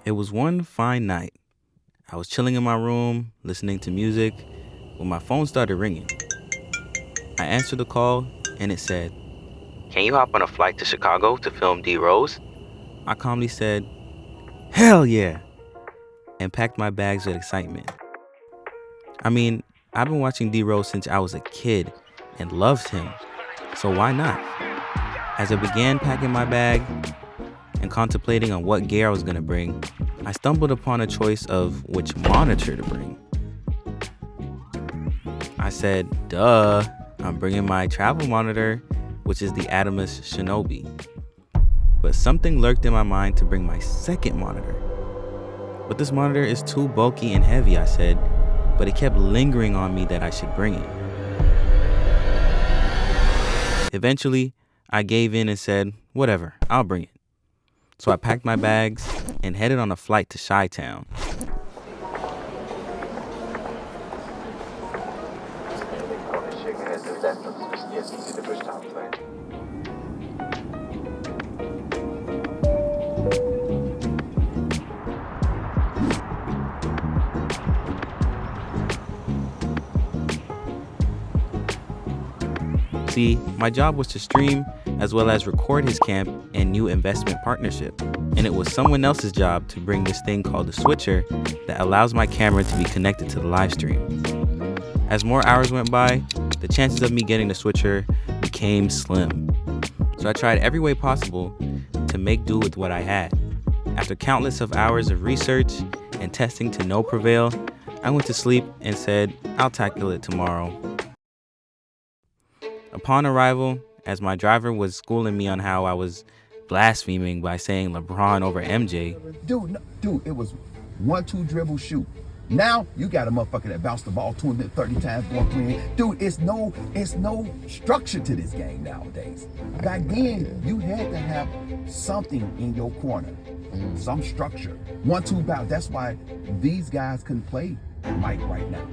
It was one fine night. I was chilling in my room, listening to music, when my phone started ringing. I answered the call, and it said, "Can you hop on a flight to Chicago to film D Rose?" I calmly said, "Hell yeah!" and packed my bags with excitement. I mean, I've been watching D Rose since I was a kid and loved him, so why not? As I began packing my bag and contemplating on what gear I was gonna bring, I stumbled upon a choice of which monitor to bring. I said, duh, I'm bringing my travel monitor, which is the Atomos Shinobi. But something lurked in my mind to bring my second monitor. But this monitor is too bulky and heavy, I said, but it kept lingering on me that I should bring it. Eventually, I gave in and said, whatever, I'll bring it. So I packed my bags and headed on a flight to Chi-Town. See, my job was to stream as well as record his camp and new investment partnership. And it was someone else's job to bring this thing called a switcher that allows my camera to be connected to the live stream. As more hours went by, the chances of me getting the switcher became slim. So I tried every way possible to make do with what I had. After countless of hours of research and testing to no prevail, I went to sleep and said, I'll tackle it tomorrow. Upon arrival, as my driver was schooling me on how I was blaspheming by saying LeBron over MJ. Dude, it was 1-2 dribble shoot. Now you got a motherfucker that bounced the ball 230 times going three. Dude, it's no structure to this game nowadays. Back then, you had to have something in your corner, some structure. 1-2 bounce. That's why these guys couldn't play Mike right now.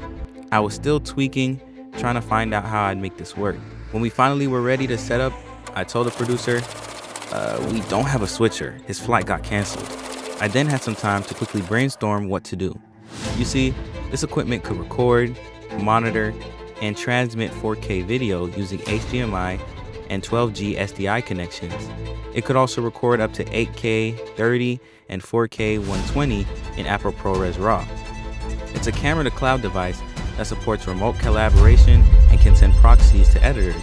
I was still tweaking, trying to find out how I'd make this work. When we finally were ready to set up, I told the producer, we don't have a switcher. His flight got canceled. I then had some time to quickly brainstorm what to do. You see, this equipment could record, monitor, and transmit 4K video using HDMI and 12G SDI connections. It could also record up to 8K 30 and 4K 120 in Apple ProRes RAW. It's a camera to cloud device that supports remote collaboration and can send proxies to editors.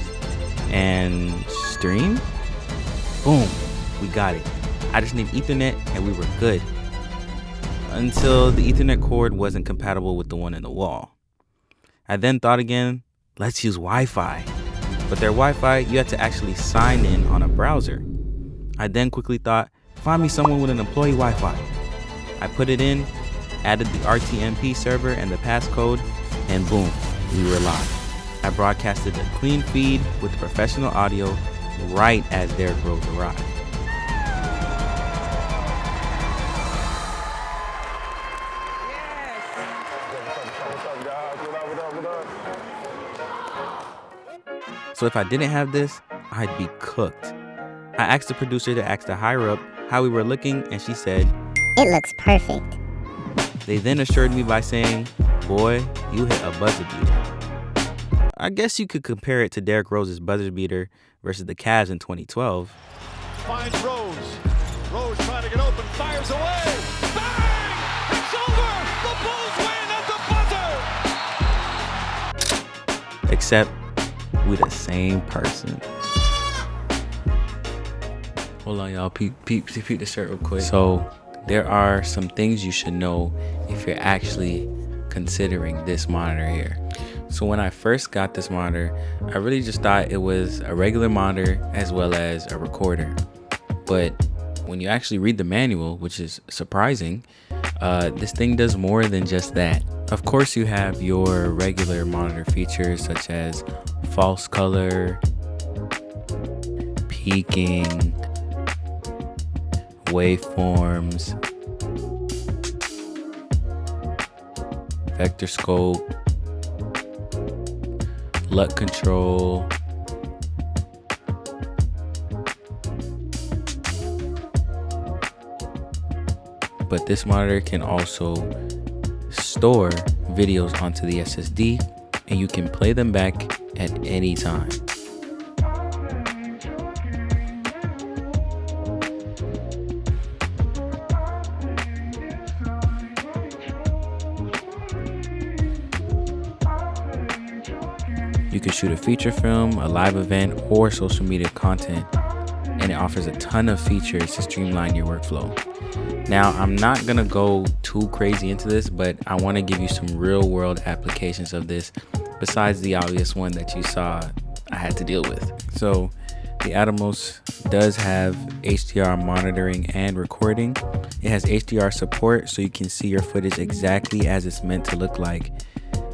And stream? Boom, we got it. I just need Ethernet and we were good. Until the Ethernet cord wasn't compatible with the one in the wall. I then thought again, let's use Wi-Fi. But their Wi-Fi, you had to actually sign in on a browser. I then quickly thought, find me someone with an employee Wi-Fi. I put it in, added the RTMP server and the passcode, and boom, we were live. I broadcasted a clean feed with professional audio right as Derrick Rose arrived. So if I didn't have this, I'd be cooked. I asked the producer to ask the higher up how we were looking, and she said, "It looks perfect." They then assured me by saying, boy, you hit a buzzer beater. I guess you could compare it to Derrick Rose's buzzer beater versus the Cavs in 2012. Finds Rose. Rose trying to get open, fires away. Bang! It's over! The Bulls win at the buzzer! Except we the same person. Hold on, y'all. Peep the shirt real quick. So there are some things you should know if you're actually considering this monitor here. So when I first got this monitor, I really just thought it was a regular monitor as well as a recorder. But when you actually read the manual, which is surprising, this thing does more than just that. Of course, you have your regular monitor features such as false color, peaking, waveforms, vector scope, LUT control, but this monitor can also store videos onto the SSD, and you can play them back at any time. You can shoot a feature film, a live event, or social media content, and it offers a ton of features to streamline your workflow. Now, I'm not gonna go too crazy into this, but I wanna give you some real world applications of this besides the obvious one that you saw I had to deal with. So the Atomos does have HDR monitoring and recording. It has HDR support, so you can see your footage exactly as it's meant to look like,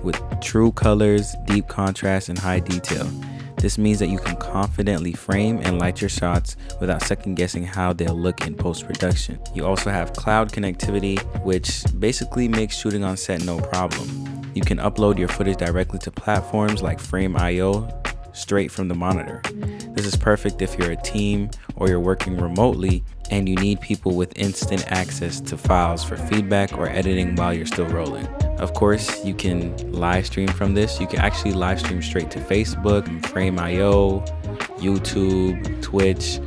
with true colors, deep contrast, and high detail. This means that you can confidently frame and light your shots without second guessing how they'll look in post-production. You also have cloud connectivity, which basically makes shooting on set no problem. You can upload your footage directly to platforms like Frame.io straight from the monitor. This is perfect if you're a team or you're working remotely and you need people with instant access to files for feedback or editing while you're still rolling. Of course, you can live stream from this. You can actually live stream straight to Facebook, Frame.io, YouTube, Twitch,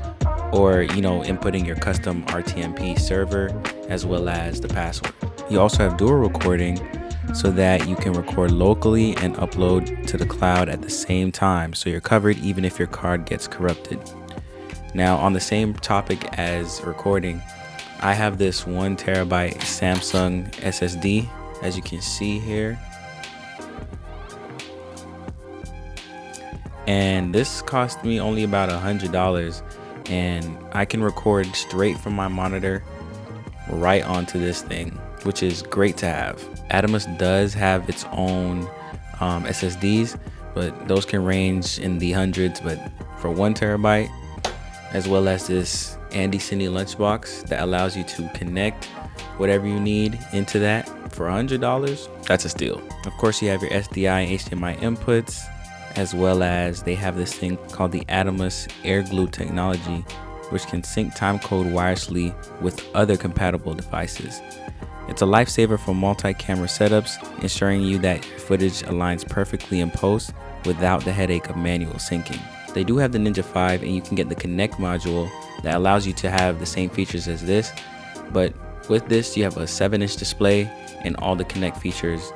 or inputting your custom RTMP server as well as the password. You also have dual recording so that you can record locally and upload to the cloud at the same time, so you're covered even if your card gets corrupted. Now, on the same topic as recording, I have this 1 terabyte Samsung SSD, as you can see here, and this cost me only about $100, and I can record straight from my monitor right onto this thing, which is great to have. Atomos does have its own SSDs, but those can range in the hundreds, but for 1 terabyte, as well as this Andy Cine lunchbox that allows you to connect whatever you need into that for $100, that's a steal. Of course, you have your SDI and HDMI inputs, as well as they have this thing called the Atomos Air Glue technology, which can sync timecode wirelessly with other compatible devices. It's a lifesaver for multi-camera setups, ensuring you that your footage aligns perfectly in post without the headache of manual syncing. They do have the Ninja 5, and you can get the Connect module that allows you to have the same features as this, but with this you have a 7-inch display and all the Connect features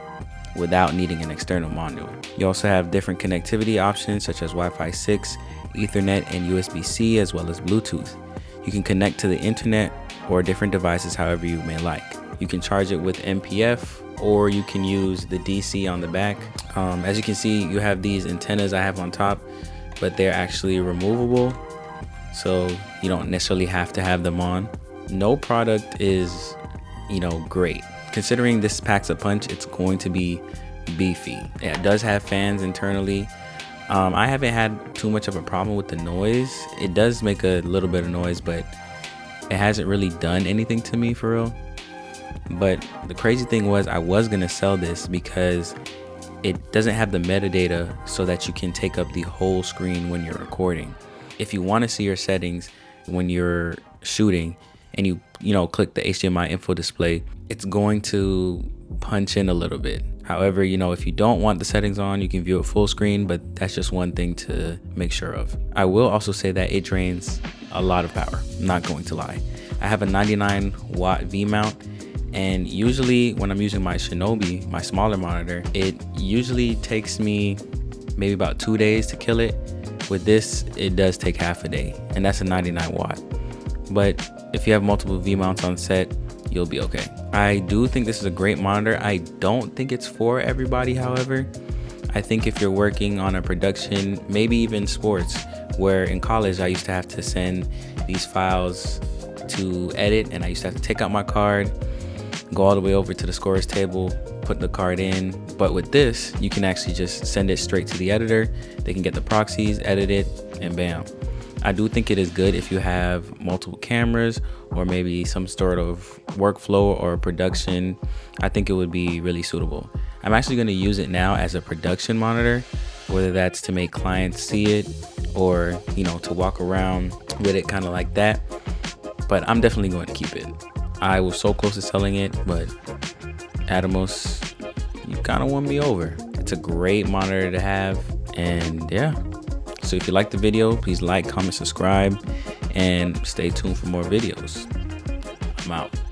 without needing an external module. You also have different connectivity options such as Wi-Fi 6, Ethernet, and USB-C, as well as Bluetooth. You can connect to the internet or different devices however you may like. You can charge it with MPF, or you can use the DC on the back. As you can see, you have these antennas I have on top, but they're actually removable, so you don't necessarily have to have them on. No product is, great. Considering this packs a punch, it's going to be beefy. It does have fans internally. I haven't had too much of a problem with the noise. It does make a little bit of noise, but it hasn't really done anything to me for real. But the crazy thing was, I was gonna sell this because it doesn't have the metadata so that you can take up the whole screen when you're recording. If you want to see your settings when you're shooting and you click the HDMI info display, it's going to punch in a little bit. However, if you don't want the settings on, you can view it full screen, but that's just one thing to make sure of. I will also say that it drains a lot of power, I'm not going to lie. I have a 99 watt V mount, and usually when I'm using my Shinobi, my smaller monitor, it usually takes me maybe about 2 days to kill it. With this, it does take half a day, and that's a 99 watt. But if you have multiple V mounts on set, you'll be okay. I do think this is a great monitor. I don't think it's for everybody, however. I think if you're working on a production, maybe even sports, where in college I used to have to send these files to edit, and I used to have to take out my card, go all the way over to the scorer's table, put the card in. But with this, you can actually just send it straight to the editor. They can get the proxies, edit it, and bam. I do think it is good if you have multiple cameras or maybe some sort of workflow or production. I think it would be really suitable. I'm actually going to use it now as a production monitor, whether that's to make clients see it or, to walk around with it kind of like that. But I'm definitely going to keep it. I was so close to selling it, but Atomos, you kind of won me over. It's a great monitor to have, and yeah. So if you like the video, please like, comment, subscribe, and stay tuned for more videos. I'm out.